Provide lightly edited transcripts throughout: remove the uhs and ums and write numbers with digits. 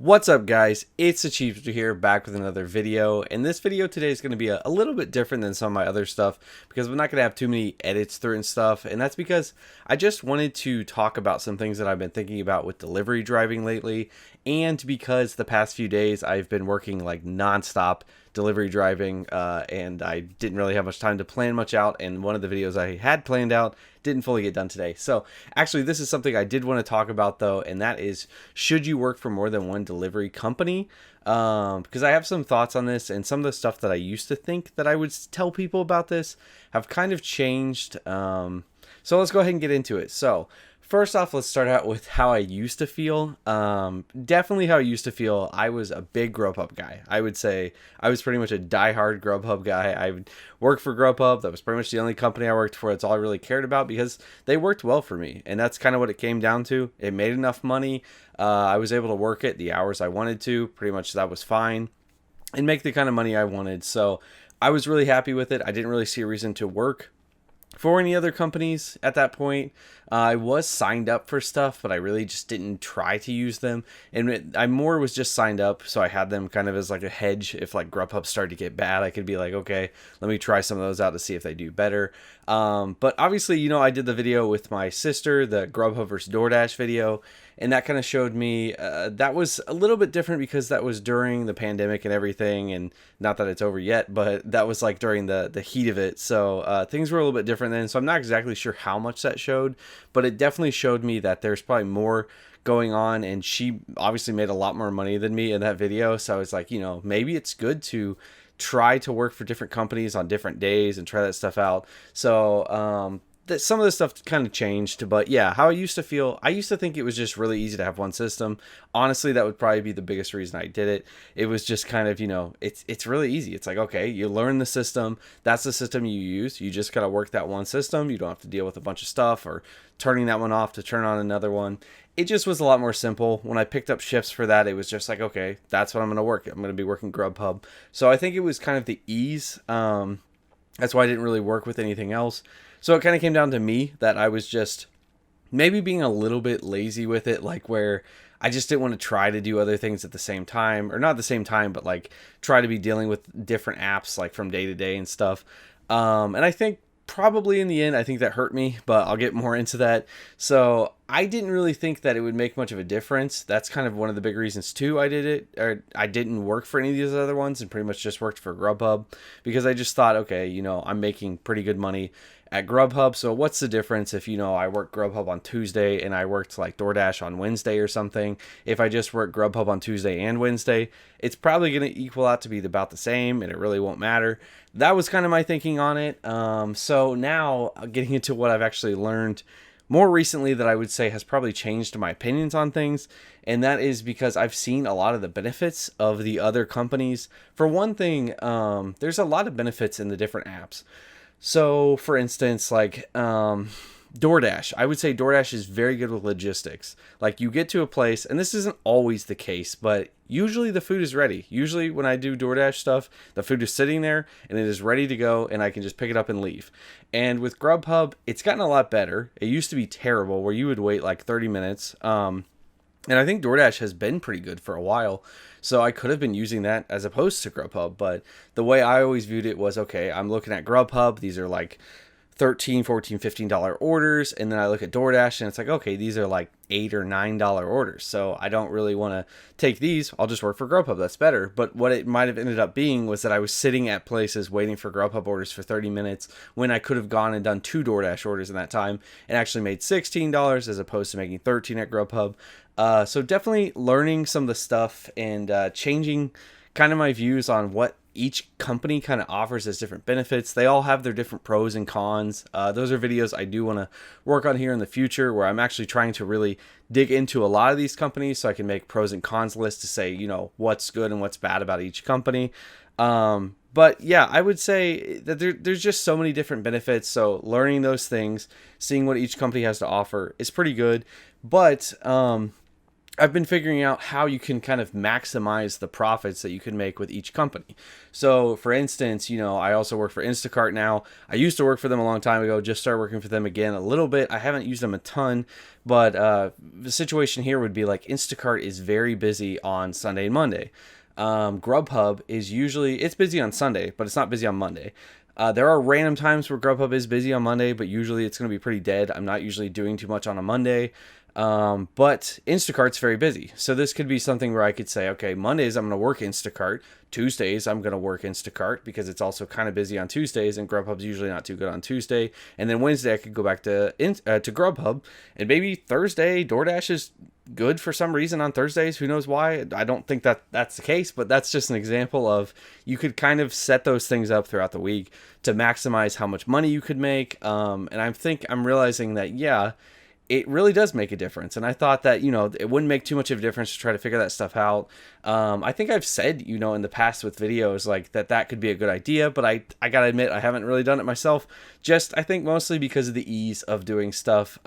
What's up, guys? It's Achieved here, back with another video, and this video today is going to be a little bit different than some of my other stuff because we're not going to have too many edits through and stuff, and that's because I just wanted to talk about some things that I've been thinking about with delivery driving lately, and because the past few days I've been working like non-stop delivery driving, and I didn't really have much time to plan much out, and one of the videos I had planned out didn't fully get done today. So actually, this is something I did want to talk about though, and that is, should you work for more than one delivery company? Because I have some thoughts on this, and some of the stuff that I used to think that I would tell people about this have kind of changed. So let's go ahead and get into it. So first off, let's start out with how I used to feel. Definitely how I used to feel. I was a big Grubhub guy. I would say I was pretty much a diehard Grubhub guy. I would work for Grubhub. That was pretty much the only company I worked for. That's all I really cared about because they worked well for me. And that's kind of what it came down to. It made enough money. I was able to work it the hours I wanted to. Pretty much that was fine. And make the kind of money I wanted. So I was really happy with it. I didn't really see a reason to work for any other companies at that point. I was signed up for stuff, but I really just didn't try to use them. And I more was just signed up, so I had them kind of as like a hedge. If like Grubhub started to get bad, I could be like, okay, let me try some of those out to see if they do better. But obviously, you know, I did the video with my sister, the Grubhub versus DoorDash video, and that kind of showed me that was a little bit different because that was during the pandemic and everything, and not that it's over yet, but that was like during the heat of it. So things were a little bit different then. So I'm not exactly sure how much that showed, but it definitely showed me that there's probably more going on, and she obviously made a lot more money than me in that video. So I was like, you know, maybe it's good to try to work for different companies on different days and try that stuff out. So some of the stuff kind of changed, but yeah, how I used to feel, I used to think it was just really easy to have one system. Honestly, that would probably be the biggest reason I did it. It was just kind of, you know, it's really easy. It's like, okay, you learn the system. That's the system you use. You just gotta work that one system. You don't have to deal with a bunch of stuff or turning that one off to turn on another one. It just was a lot more simple. When I picked up shifts for that, it was just like, okay, that's what I'm gonna work. I'm gonna be working Grubhub. So I think it was kind of the ease. That's why I didn't really work with anything else. So it kind of came down to me that I was just maybe being a little bit lazy with it, like where I just didn't want to try to do other things at the same time, or not at the same time, but like try to be dealing with different apps like from day to day and stuff. And I think probably in the end, I think that hurt me, but I'll get more into that. So I didn't really think that it would make much of a difference. That's kind of one of the big reasons too I did it, or I didn't work for any of these other ones and pretty much just worked for Grubhub because I just thought, okay, you know, I'm making pretty good money at Grubhub, so what's the difference if, you know, I work Grubhub on Tuesday and I worked like DoorDash on Wednesday or something? If I just work Grubhub on Tuesday and Wednesday, it's probably going to equal out to be about the same, and it really won't matter. That was kind of my thinking on it. So now getting into what I've actually learned more recently that I would say has probably changed my opinions on things, and that is because I've seen a lot of the benefits of the other companies. For one thing, there's a lot of benefits in the different apps. So, for instance, like DoorDash, I would say DoorDash is very good with logistics. Like you get to a place, and this isn't always the case, but usually the food is ready. Usually when I do DoorDash stuff, the food is sitting there and it is ready to go, and I can just pick it up and leave. And with Grubhub, it's gotten a lot better. It used to be terrible where you would wait like 30 minutes. And I think DoorDash has been pretty good for a while. So I could have been using that as opposed to Grubhub. But the way I always viewed it was, okay, I'm looking at Grubhub. These are like $13, $14, $15 orders. And then I look at DoorDash and it's like, okay, these are like $8 or $9 orders. So I don't really want to take these. I'll just work for Grubhub. That's better. But what it might have ended up being was that I was sitting at places waiting for Grubhub orders for 30 minutes when I could have gone and done 2 DoorDash orders in that time and actually made $16 as opposed to making 13 at Grubhub. So definitely learning some of the stuff and changing kind of my views on what each company kind of offers as different benefits. They all have their different pros and cons. Those are videos I do want to work on here in the future, where I'm actually trying to really dig into a lot of these companies so I can make pros and cons lists to say, you know, what's good and what's bad about each company. But yeah, I would say that there's just so many different benefits. So learning those things, seeing what each company has to offer is pretty good. But I've been figuring out how you can kind of maximize the profits that you can make with each company. So, for instance, I also work for Instacart now. I used to work for them a long time ago, just started working for them again a little bit. I haven't used them a ton, but the situation here would be like Instacart is very busy on Sunday and Monday. Grubhub is usually, it's busy on Sunday, but it's not busy on Monday. There are random times where Grubhub is busy on Monday, but usually it's going to be pretty dead. I'm not usually doing too much on a Monday. But Instacart's very busy. So this could be something where I could say, okay, Mondays I'm going to work Instacart. Tuesdays I'm going to work Instacart because it's also kind of busy on Tuesdays, and Grubhub's usually not too good on Tuesday. And then Wednesday I could go back to Grubhub, and maybe Thursday DoorDash is good for some reason on Thursdays. Who knows why? I don't think that that's the case, but that's just an example of you could kind of set those things up throughout the week to maximize how much money you could make. And I'm realizing that, yeah, it really does make a difference. And I thought that, it wouldn't make too much of a difference to try to figure that stuff out. I think I've said, in the past with videos like that could be a good idea, but I gotta admit, I haven't really done it myself. Just, I think mostly because of the ease of doing stuff.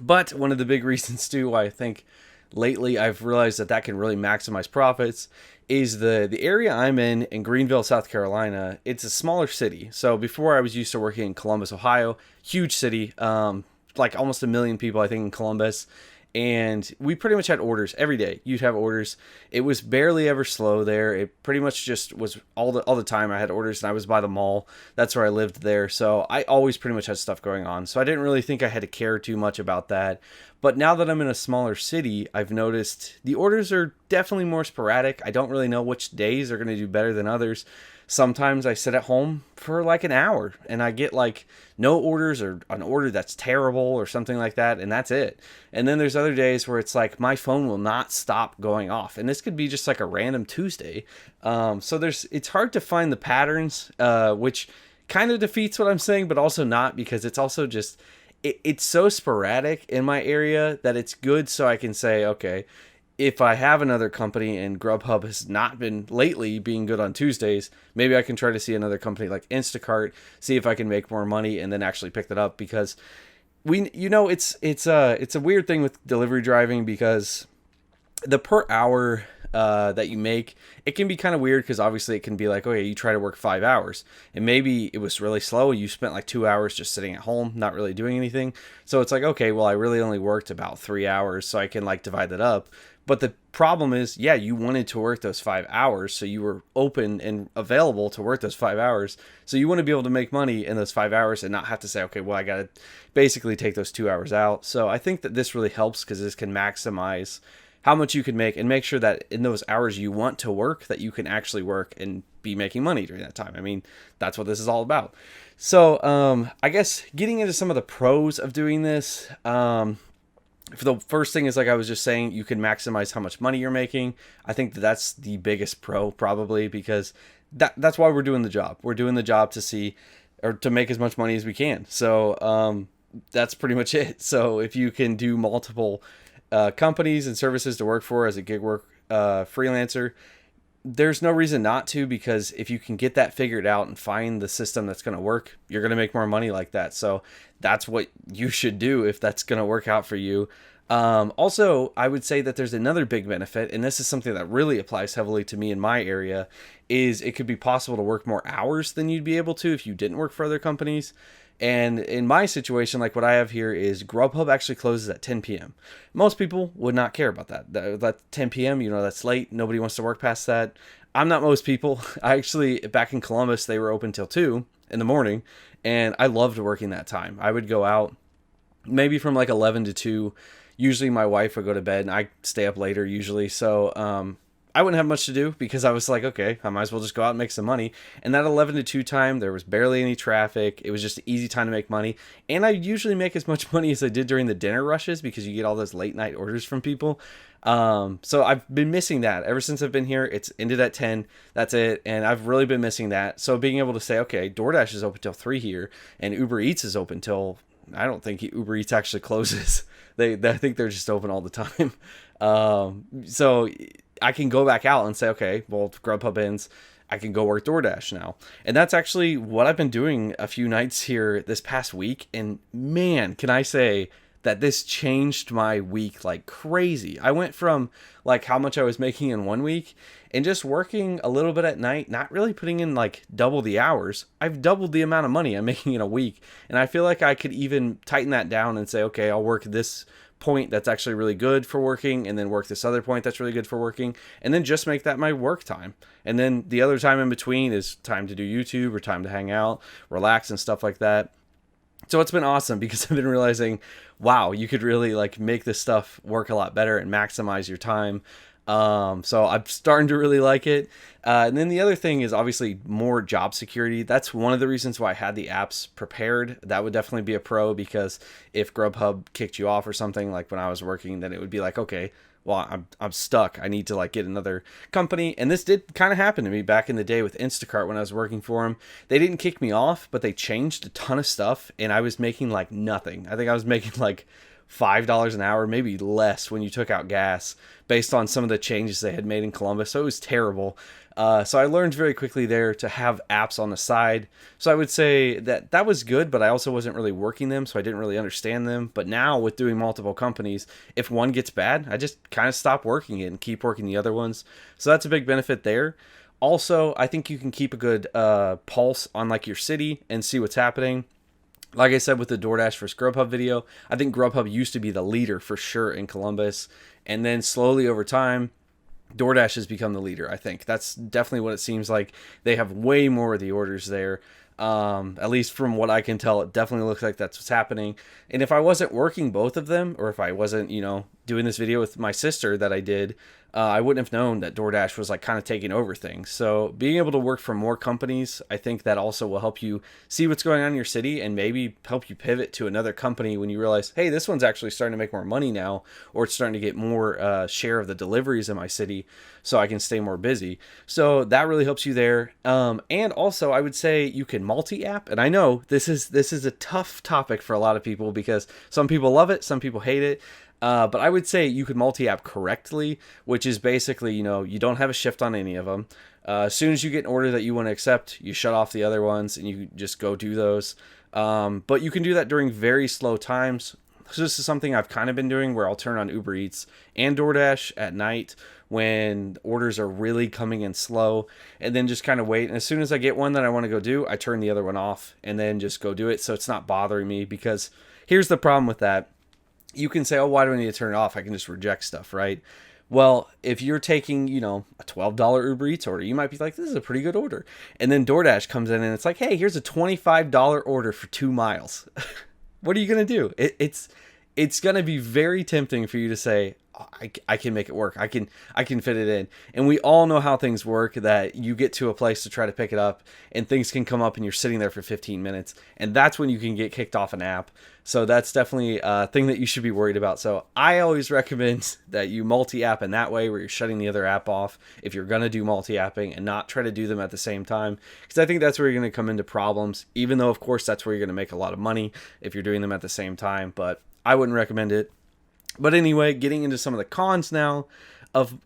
But one of the big reasons too, why I think lately I've realized that can really maximize profits is the area I'm in Greenville, South Carolina. It's a smaller city. So before I was used to working in Columbus, Ohio, huge city, like almost 1 million people, I think, in Columbus. And we pretty much had orders every day. You'd have orders. It was barely ever slow there. It pretty much just was all the time I had orders, and I was by the mall. That's where I lived there. So I always pretty much had stuff going on. So I didn't really think I had to care too much about that. But now that I'm in a smaller city, I've noticed the orders are definitely more sporadic. I don't really know which days are going to do better than others. Sometimes I sit at home for like an hour and I get like no orders or an order that's terrible or something like that, and that's it. And then there's other days where it's like my phone will not stop going off, and this could be just like a random Tuesday. So it's hard to find the patterns, which kind of defeats what I'm saying, but also not, because it's also just it's so sporadic in my area that it's good. So I can say, okay, if I have another company and Grubhub has not been lately being good on Tuesdays, maybe I can try to see another company like Instacart, see if I can make more money, and then actually pick that up. Because it's a weird thing with delivery driving, because the per hour that you make, it can be kind of weird, because obviously it can be like, okay, you try to work 5 hours and maybe it was really slow. You spent like 2 hours just sitting at home, not really doing anything. So it's like, okay, well, I really only worked about 3 hours, so I can like divide that up. But the problem is, yeah, you wanted to work those 5 hours, so you were open and available to work those 5 hours. So you want to be able to make money in those 5 hours and not have to say, okay, well, I got to basically take those 2 hours out. So I think that this really helps, because this can maximize how much you can make and make sure that in those hours you want to work, that you can actually work and be making money during that time. I mean, that's what this is all about. So I guess getting into some of the pros of doing this, for the first thing is, like I was just saying, you can maximize how much money you're making. I think that's the biggest pro, probably, because that's why we're doing the job. We're doing the job to see, or to make as much money as we can. So that's pretty much it. So if you can do multiple companies and services to work for as a gig work freelancer, there's no reason not to, because if you can get that figured out and find the system that's going to work, you're going to make more money like that. So that's what you should do if that's going to work out for you. Also, I would say that there's another big benefit, and this is something that really applies heavily to me in my area, is it could be possible to work more hours than you'd be able to if you didn't work for other companies. And in my situation, like what I have here is Grubhub actually closes at 10 p.m. Most people would not care about that. That 10 p.m., that's late. Nobody wants to work past that. I'm not most people. I actually, back in Columbus, they were open till 2 in the morning, and I loved working that time. I would go out maybe from like 11 to 2. Usually my wife would go to bed, and I stay up later usually. So I wouldn't have much to do, because I was like, okay, I might as well just go out and make some money. And that 11 to 2 time, there was barely any traffic. It was just an easy time to make money. And I usually make as much money as I did during the dinner rushes, because you get all those late night orders from people. So I've been missing that ever since I've been here. It's ended at 10. That's it. And I've really been missing that. So being able to say, okay, DoorDash is open till 3 here, and Uber Eats is open till, I don't think Uber Eats actually closes. I think they're just open all the time. So I can go back out and say, okay, well, if Grubhub ends, I can go work DoorDash now. And that's actually what I've been doing a few nights here this past week. And man, can I say that this changed my week like crazy. I went from like how much I was making in 1 week and just working a little bit at night, not really putting in like double the hours. I've doubled the amount of money I'm making in a week. And I feel like I could even tighten that down and say, okay, I'll work this point that's actually really good for working, and then work this other point that's really good for working, and then just make that my work time. And then the other time in between is time to do YouTube or time to hang out, relax, and stuff like that. So it's been awesome because I've been realizing, wow, you could really like make this stuff work a lot better and maximize your time. So I'm starting to really like it. And then the other thing is obviously more job security. That's one of the reasons why I had the apps prepared. That would definitely be a pro, because if Grubhub kicked you off or something like when I was working, then it would be like, okay, well, I'm stuck. I need to like get another company. And this did kind of happen to me back in the day with Instacart when I was working for them. They didn't kick me off, but they changed a ton of stuff, and I was making like nothing. I think I was making like $5 an hour, maybe less when you took out gas, based on some of the changes they had made in Columbus. So it was terrible. So I learned very quickly there to have apps on the side. So I would say that that was good, but I also wasn't really working them, so I didn't really understand them. But now with doing multiple companies, if one gets bad, I just kind of stop working it and keep working the other ones. So that's a big benefit there. Also, I think you can keep a good pulse on like your city and see what's happening. Like I said with the DoorDash versus Grubhub video, I think Grubhub used to be the leader for sure in Columbus. And then slowly over time, DoorDash has become the leader, I think. That's definitely what it seems like. They have way more of the orders there. At least from what I can tell, it definitely looks like that's what's happening. And if I wasn't working both of them, or if I wasn't, doing this video with my sister that I did, I wouldn't have known that DoorDash was like kind of taking over things. So being able to work for more companies, I think that also will help you see what's going on in your city and maybe help you pivot to another company when you realize, hey, this one's actually starting to make more money now, or it's starting to get more share of the deliveries in my city, so I can stay more busy. So that really helps you there. And also I would say you can multi-app. And I know this is a tough topic for a lot of people because some people love it, some people hate it. But I would say you could multi-app correctly, which is basically, you don't have a shift on any of them. As soon as you get an order that you want to accept, you shut off the other ones and you just go do those. But you can do that during very slow times. So this is something I've kind of been doing where I'll turn on Uber Eats and DoorDash at night when orders are really coming in slow, and then just kind of wait. And as soon as I get one that I want to go do, I turn the other one off and then just go do it. So it's not bothering me, because here's the problem with that. You can say, oh, why do I need to turn it off? I can just reject stuff, right? Well, if you're taking, a $12 Uber Eats order, you might be like, this is a pretty good order. And then DoorDash comes in and it's like, hey, here's a $25 order for 2 miles. What are you going to do? It's going to be very tempting for you to say, oh, I can make it work. I can fit it in. And we all know how things work, that you get to a place to try to pick it up and things can come up and you're sitting there for 15 minutes. And that's when you can get kicked off an app. So that's definitely a thing that you should be worried about. So I always recommend that you multi-app in that way, where you're shutting the other app off if you're going to do multi-apping, and not try to do them at the same time. Because I think that's where you're going to come into problems, even though, of course, that's where you're going to make a lot of money if you're doing them at the same time. But I wouldn't recommend it. But anyway, getting into some of the cons now of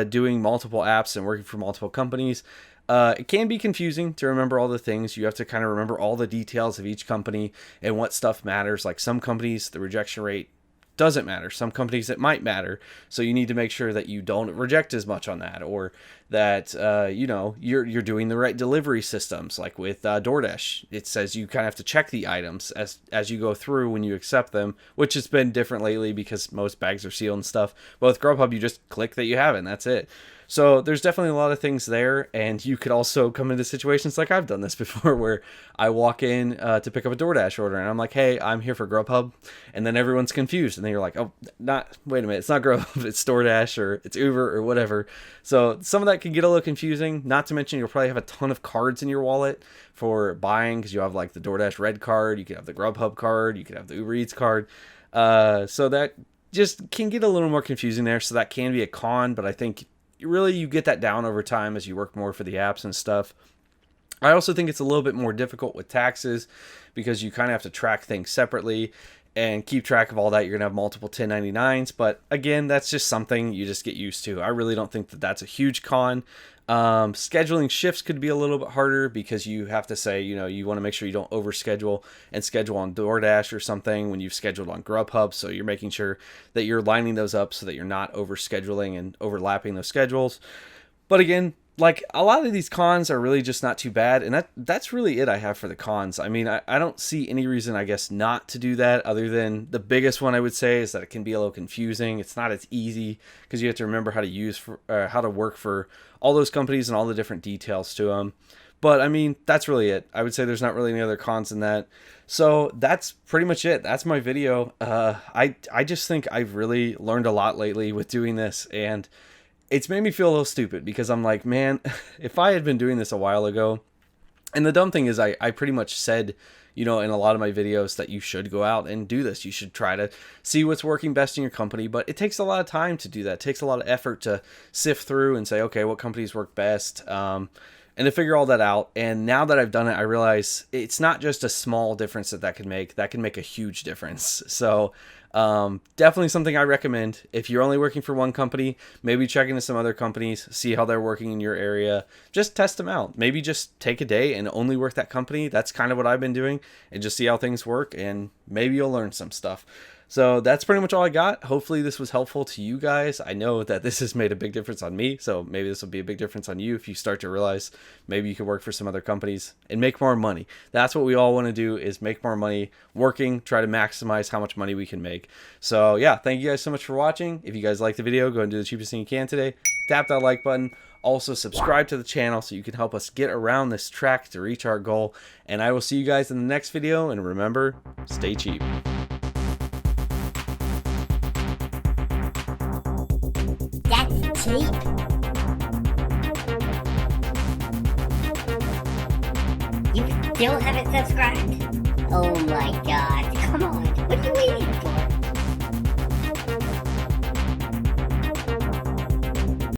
doing multiple apps and working for multiple companies. It can be confusing to remember all the things. You have to kind of remember all the details of each company and what stuff matters. Like some companies, the rejection rate doesn't matter. Some companies, it might matter. So you need to make sure that you don't reject as much on that, or that, you're doing the right delivery systems. Like with DoorDash, it says you kind of have to check the items as you go through when you accept them, which has been different lately because most bags are sealed and stuff. But with Grubhub, you just click that you have it, and that's it. So there's definitely a lot of things there, and you could also come into situations like I've done this before, where I walk in to pick up a DoorDash order, and I'm like, hey, I'm here for Grubhub, and then everyone's confused, and then you're like, oh, wait a minute, it's not Grubhub, it's DoorDash, or it's Uber, or whatever. So some of that can get a little confusing, not to mention you'll probably have a ton of cards in your wallet for buying, because you have like the DoorDash Red card, you could have the Grubhub card, you could have the Uber Eats card, so that just can get a little more confusing there, so that can be a con, but I think really you get that down over time as you work more for the apps and stuff. I also think it's a little bit more difficult with taxes, because you kind of have to track things separately. and keep track of all that. You're going to have multiple 1099s. But again, that's just something you just get used to. I really don't think that that's a huge con. Scheduling shifts could be a little bit harder because you have to say, you want to make sure you don't overschedule and schedule on DoorDash or something when you've scheduled on Grubhub. So you're making sure that you're lining those up so that you're not overscheduling and overlapping those schedules. But again, like, a lot of these cons are really just not too bad, and that's really it I have for the cons. I mean, I don't see any reason, I guess, not to do that, other than the biggest one I would say is that it can be a little confusing. It's not as easy because you have to remember how to work for all those companies and all the different details to them. But I mean, that's really it. I would say there's not really any other cons in that. So that's pretty much it. That's my video. I just think I've really learned a lot lately with doing this, and it's made me feel a little stupid because I'm like, man, if I had been doing this a while ago, and the dumb thing is I pretty much said, in a lot of my videos that you should go out and do this. You should try to see what's working best in your company, but it takes a lot of time to do that. It takes a lot of effort to sift through and say, okay, what companies work best, and to figure all that out. And now that I've done it, I realize it's not just a small difference that can make. That can make a huge difference. So definitely something I recommend. If you're only working for one company, maybe check into some other companies, see how they're working in your area. Just test them out. Maybe just take a day and only work that company. That's kind of what I've been doing, and just see how things work, and maybe you'll learn some stuff. So that's pretty much all I got. Hopefully this was helpful to you guys. I know that this has made a big difference on me, so maybe this will be a big difference on you if you start to realize maybe you could work for some other companies and make more money. That's what we all want to do, is make more money working, try to maximize how much money we can make. So yeah, thank you guys so much for watching. If you guys like the video, go and do the cheapest thing you can today. Tap that like button. Also subscribe to the channel so you can help us get around this track to reach our goal. And I will see you guys in the next video. And remember, stay cheap. Cheap. You still haven't subscribed? Oh my god, come on, what are you waiting for?